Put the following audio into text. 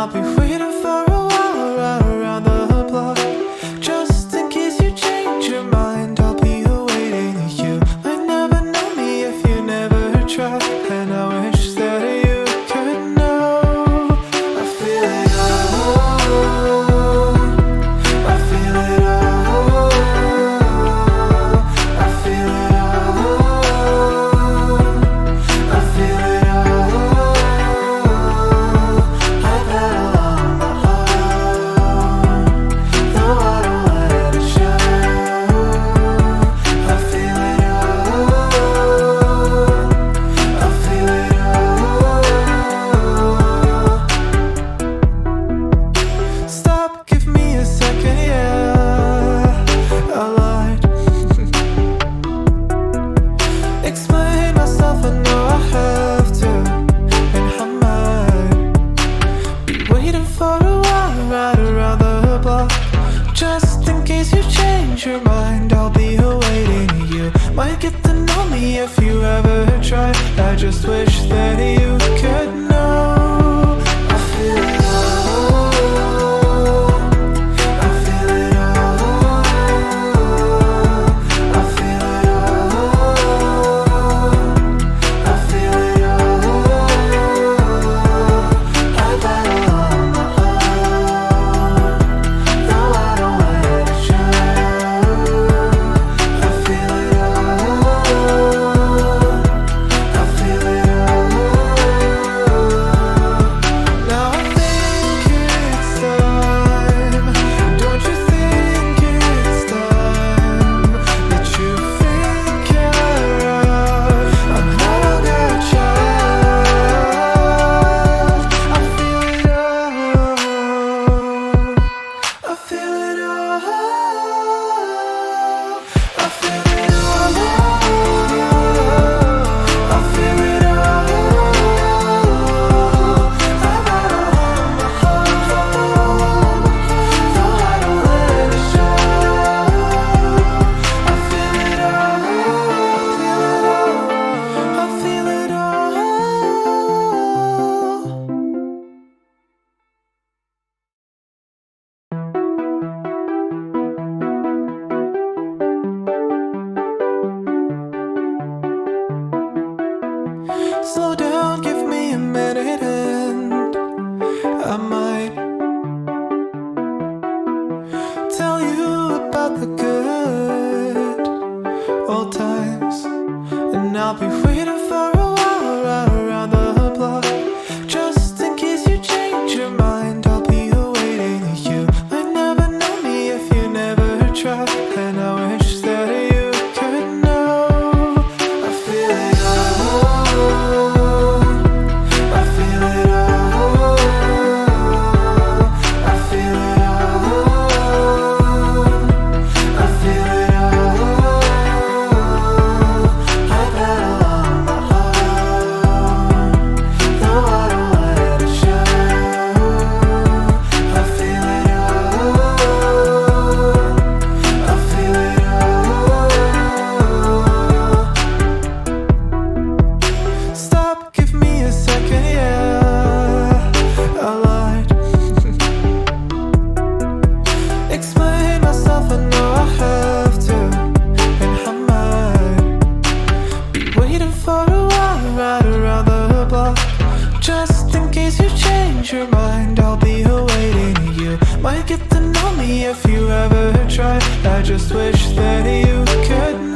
I'll be waiting for a while right around the block. Just in case you change your mind, I'll be awaiting. You might never know me if you never try, and I wish that you could know. I feel it all, I feel it all, I feel it all, I feel it all. I battle on my own, though I don't let it show. I feel it all, I feel it all. Stop, give me a second, yeah, I lied. Explain myself, I know I have to, and I might be waiting for a while right around the block. Just in case you change your mind, I'll be awaiting. You might get to know me if you ever try. I just wish that you could know. I feel it all, I feel it all, I feel it all, I feel it all. I battle on my own, though I don't let it show. I feel it all, I feel it all. Now I think it's time, don't you think it's time that you figure out I'm no longer a child. I feel it all, I feel it all, I feel it all, I feel it all. I battle on my own, though I don't let it show. I feel it all, I feel it all. Slow down, give me a minute, and I might tell you about the good old times. And I'll be waiting for a while right around the block. Just in case you change your mind, I'll be awaiting. You might never know me if you never try, and I wish that you could know. I feel it all, I feel it all, I feel it all, I feel it all. I battle on my own, though I don't let it show. I feel it all, I feel it all. Stop, give me a second, yeah, I lied. Explain myself, I know I have to, and I might be waiting for a while right around the block. Just in case you change your mind, I'll be awaiting. You might get to know me if you ever try. I just wish that you could know.